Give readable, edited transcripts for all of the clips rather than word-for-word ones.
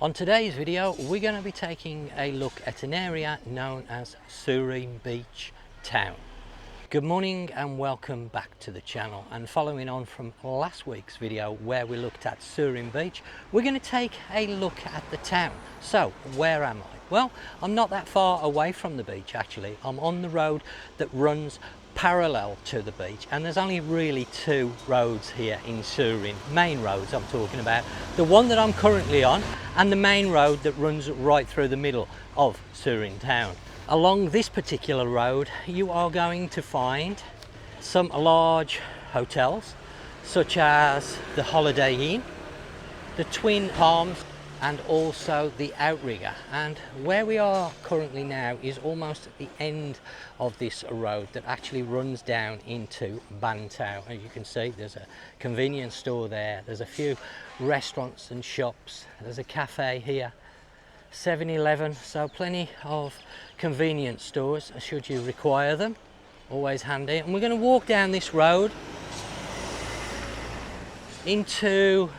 On today's video, we're going to be taking a look at an area known as Surin Beach Town. Good morning and welcome back to the channel. And following on from last week's video where we looked at Surin Beach, we're going to take a look at the town. So, where am I? Well, I'm not that far away from the beach actually. I'm on the road that runs parallel to the beach, and there's only really two roads here in Surin, main roads I'm talking about. The one that I'm currently on and the main road that runs right through the middle of Surin Town. Along this particular road you are going to find some large hotels such as the Holiday Inn, the Twinpalms and also the Outrigger. And where we are currently now is almost at the end of this road that actually runs down into Bang Tao. As you can see, there's a convenience store there, there's a few restaurants and shops, there's a cafe here, 7-Eleven, so plenty of convenience stores should you require them, always handy. And we're going to walk down this road into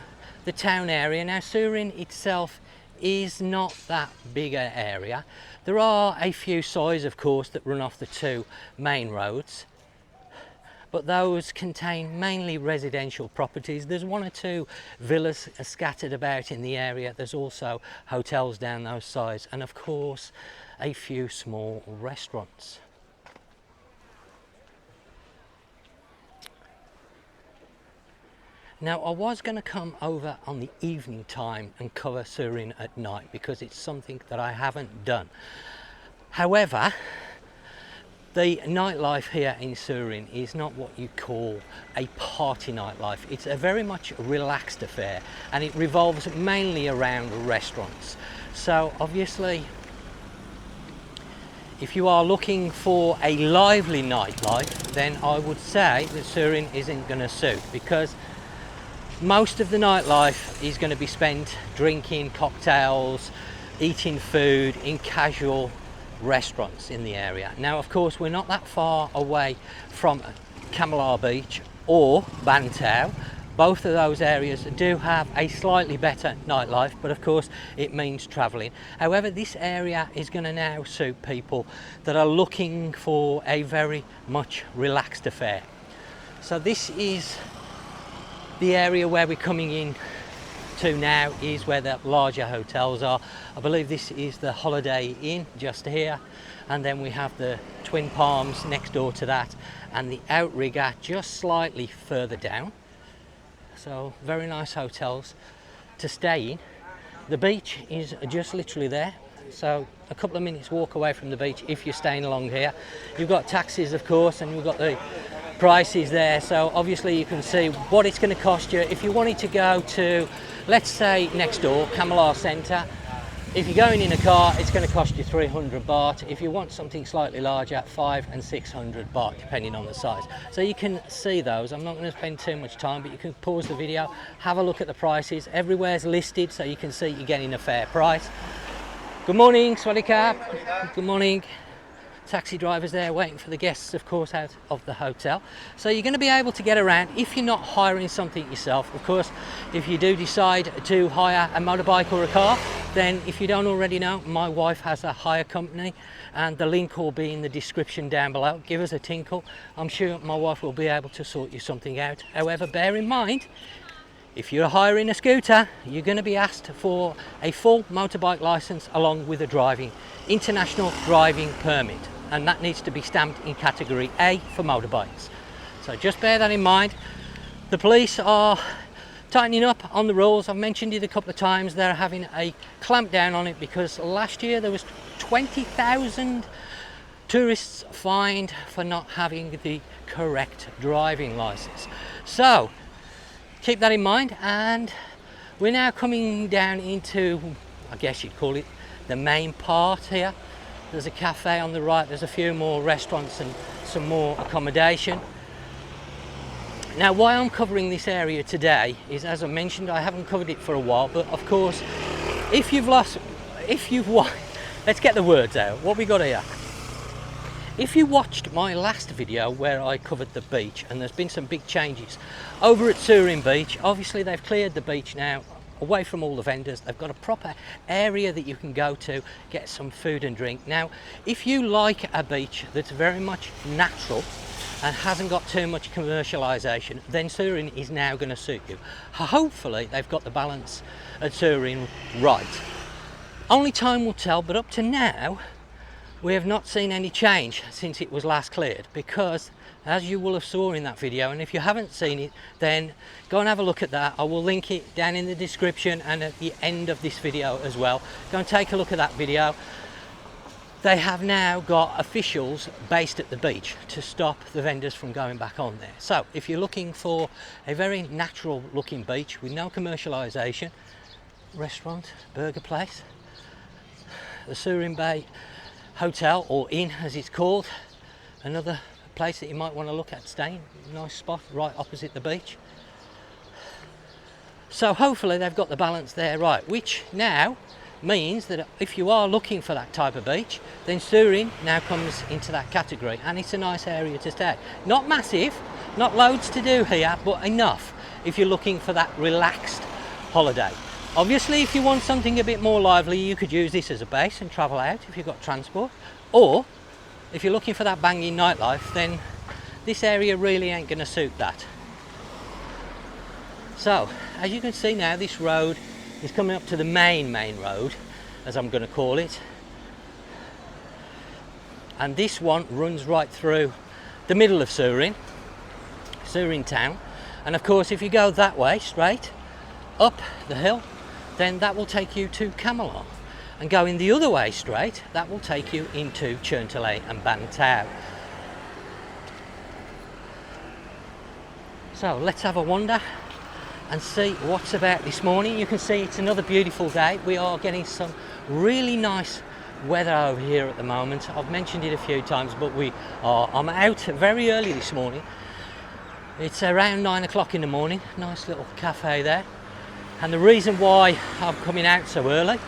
the town area. Now Surin itself is not that big an area. There are a few sois of course that run off the two main roads, but those contain mainly residential properties. There's one or two villas scattered about in the area. There's also hotels down those sides and of course a few small restaurants. Now I was going to come over on the evening time and cover Surin at night because it's something that I haven't done. However, the nightlife here in Surin is not what you call a party nightlife. It's a very much relaxed affair and it revolves mainly around restaurants. So obviously if you are looking for a lively nightlife, then I would say that Surin isn't going to suit, because most of the nightlife is going to be spent drinking cocktails, eating food in casual restaurants in the area. Now of course we're not that far away from Kamala Beach or Bang Tao. Both of those areas do have a slightly better nightlife, but of course it means travelling. However, this area is going to now suit people that are looking for a very much relaxed affair. So this is the area where we're coming in to now, is where the larger hotels are. I believe this is the Holiday Inn just here, and then we have the Twinpalms next door to that and the Outrigger just slightly further down. So very nice hotels to stay in. The beach is just literally there, so a couple of minutes walk away from the beach if you're staying along here. You've got taxis of course, and you've got the prices there, so obviously you can see what it's going to cost you if you wanted to go to, let's say next door, Kamala Centre. If you're going in a car, it's going to cost you 300 baht. If you want something slightly larger, 500 and 600 baht depending on the size. So you can see those. I'm not going to spend too much time, but you can pause the video, have a look at the prices. Everywhere's listed so you can see you're getting a fair price. Good morning, Swadee Kap. Good morning. Taxi drivers there waiting for the guests of course out of the hotel. So you're going to be able to get around if you're not hiring something yourself. Of course, if you do decide to hire a motorbike or a car, then if you don't already know, my wife has a hire company and the link will be in the description down below. Give us a tinkle. I'm sure my wife will be able to sort you something out. However, bear in mind, if you're hiring a scooter, you're going to be asked for a full motorbike license along with a international driving permit, and that needs to be stamped in category A for motorbikes. So just bear that in mind. The police are tightening up on the rules. I've mentioned it a couple of times. They're having a clamp down on it because last year there was 20,000 tourists fined for not having the correct driving license. So keep that in mind, and we're now coming down into, I guess you'd call it, the main part here. There's a cafe on the right, there's a few more restaurants and some more accommodation. Now why I'm covering this area today is, as I mentioned, I haven't covered it for a while, but of course let's get the words out, what we got here. If you watched my last video where I covered the beach, and there's been some big changes over at Surin Beach, obviously they've cleared the beach now away from all the vendors. They've got a proper area that you can go to, get some food and drink. Now, if you like a beach that's very much natural and hasn't got too much commercialisation, then Surin is now going to suit you. Hopefully they've got the balance at Surin right. Only time will tell, but up to now we have not seen any change since it was last cleared, because as you will have saw in that video, and if you haven't seen it, then go and have a look at that. I will link it down in the description and at the end of this video as well. Go and take a look at that video. They have now got officials based at the beach to stop the vendors from going back on there. So if you're looking for a very natural looking beach with no commercialisation, restaurant, burger place, the Surin Bay Hotel, or Inn as it's called, another place that you might want to look at staying. Nice spot right opposite the beach. So hopefully they've got the balance there right, which now means that if you are looking for that type of beach, then Surin now comes into that category, and it's a nice area to stay. Not massive, not loads to do here, but enough if you're looking for that relaxed holiday. Obviously, if you want something a bit more lively, you could use this as a base and travel out if you've got transport. Or if you're looking for that banging nightlife, then this area really ain't going to suit that. So, as you can see now, this road is coming up to the main road, as I'm going to call it. And this one runs right through the middle of Surin Town. And of course, if you go that way, straight up the hill, then that will take you to Kamala. And going the other way straight, that will take you into Surin Town and Bang Tao. So let's have a wander and see what's about this morning. You can see it's another beautiful day. We are getting some really nice weather over here at the moment. I've mentioned it a few times, but I'm out very early this morning. It's around 9 o'clock in the morning. Nice little cafe there. And the reason why I'm coming out so early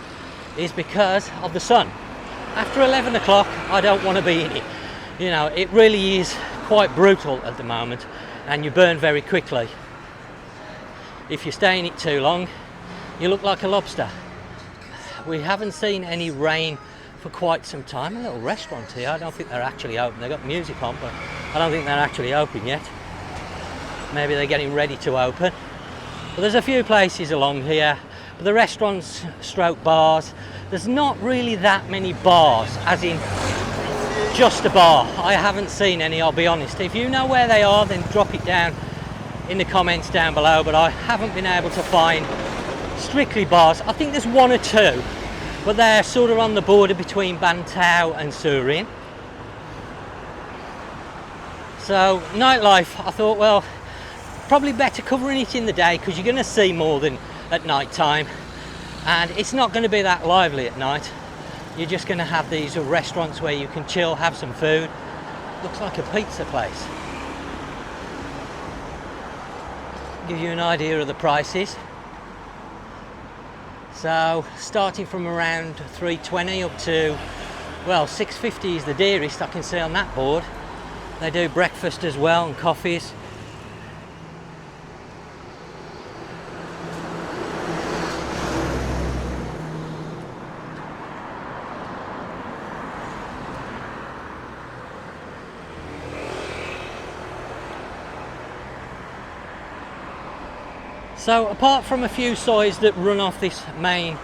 is because of the sun. After 11 o'clock, I don't want to be in it. You know, it really is quite brutal at the moment, and you burn very quickly. If you stay in it too long, you look like a lobster. We haven't seen any rain for quite some time. A little restaurant here. I don't think they're actually open. They've got music on, but I don't think they're actually open yet. Maybe they're getting ready to open. But there's a few places along here, but the restaurants stroke bars, there's not really that many bars, as in just a bar. I haven't seen any, I'll be honest. If you know where they are, then drop it down in the comments down below, but I haven't been able to find strictly bars. I think there's one or two, but they're sort of on the border between Bang Tao and Surin. So nightlife, I thought, well, probably better covering it in the day, because you're going to see more than at night time, and it's not going to be that lively at night. You're just going to have these restaurants where you can chill, have some food. Looks like a pizza place. Give you an idea of the prices. So starting from around $3.20 up to, well, $6.50 is the dearest I can see on that board. They do breakfast as well and coffees. So apart from a few soys that run off this main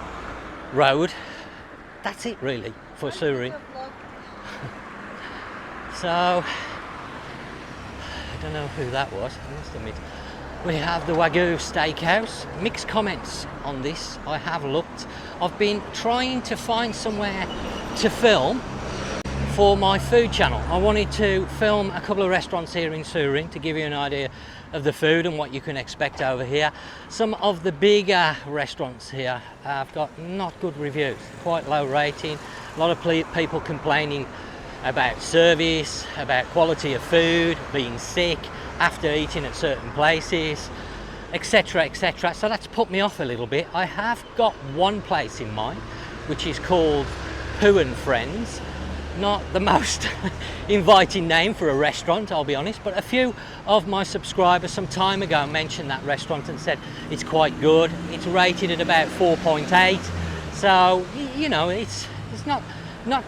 road, that's it really for Surin. So, I don't know who that was, I must admit. We have the Wagyu Steakhouse. Mixed comments on this. I have looked. I've been trying to find somewhere to film for my food channel. I wanted to film a couple of restaurants here in Surin to give you an idea of the food and what you can expect over here. Some of the bigger restaurants here have got not good reviews, quite low rating. A lot of people complaining about service, about quality of food, being sick after eating at certain places, etc, etc. So that's put me off a little bit. I have got one place in mind, which is called Phu and Friends. not the most inviting name for a restaurant, I'll be honest, but a few of my subscribers some time ago mentioned that restaurant and said it's quite good. It's rated at about 4.8, so you know, it's not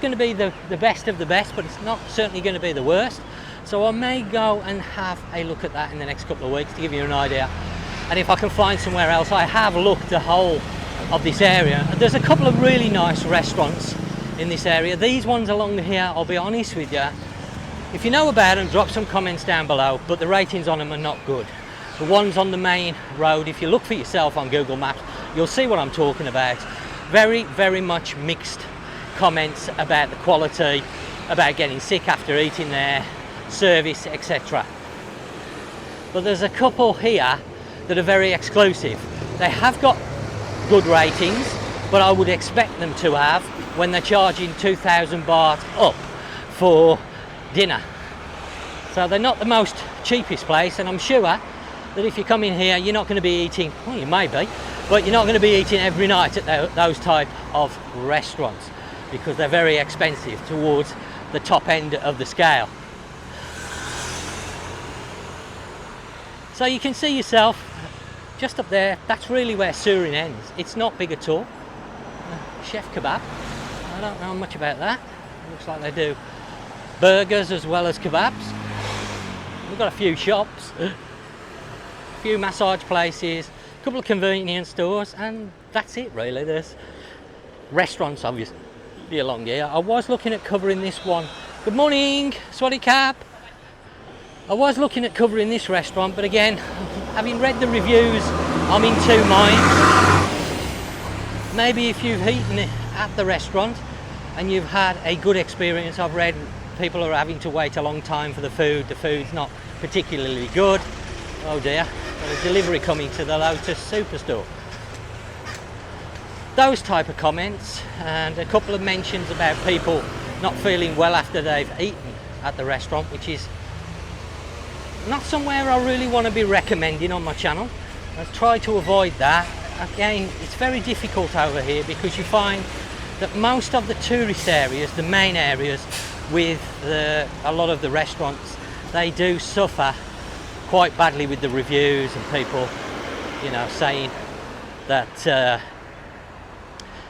going to be the best of the best, but it's not certainly going to be the worst. So I may go and have a look at that in the next couple of weeks to give you an idea. And if I can find somewhere else, I have looked the whole of this area. There's a couple of really nice restaurants in this area. These ones along here, I'll be honest with you, if you know about them, drop some comments down below, but the ratings on them are not good. The ones on the main road, if you look for yourself on Google Maps, you'll see what I'm talking about. Very, very much mixed comments about the quality, about getting sick after eating there, service, etc. But there's a couple here that are very exclusive. They have got good ratings, but I would expect them to have when they're charging 2,000 baht up for dinner. So they're not the most cheapest place, and I'm sure that if you come in here, you're not going to be eating, well, you may be, but you're not going to be eating every night at those type of restaurants, because they're very expensive towards the top end of the scale. So you can see yourself just up there, that's really where Surin ends. It's not big at all. Chef kebab, I don't know much about that. Looks like they do burgers as well as kebabs. We've got a few shops, a few massage places, a couple of convenience stores, and that's it really. There's restaurants obviously along here. I was looking at covering this one. Good morning, Swaddy Cap. I was looking at covering this restaurant, but again, having read the reviews, I'm in two minds. Maybe if you've eaten it at the restaurant and you've had a good experience, I've read people are having to wait a long time for the food. The food's not particularly good. Oh dear, got a delivery coming to the Lotus Superstore. Those type of comments, and a couple of mentions about people not feeling well after they've eaten at the restaurant, which is not somewhere I really want to be recommending on my channel. I try to avoid that. Again, it's very difficult over here because you find that most of the tourist areas, the main areas with a lot of the restaurants, they do suffer quite badly with the reviews and people, you know, saying that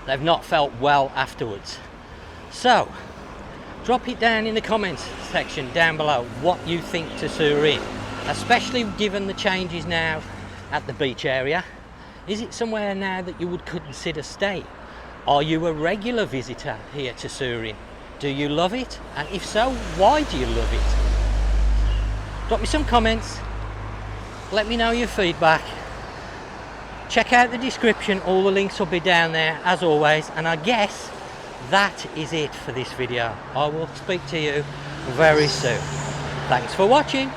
they've not felt well afterwards. So drop it down in the comments section down below what you think to Surin, especially given the changes now at the beach area. Is it somewhere now that you would consider staying? Are you a regular visitor here to Surin? Do you love it? And if so, why do you love it? Drop me some comments, let me know your feedback. Check out the description, all the links will be down there as always, and I guess that is it for this video. I will speak to you very soon. Thanks for watching.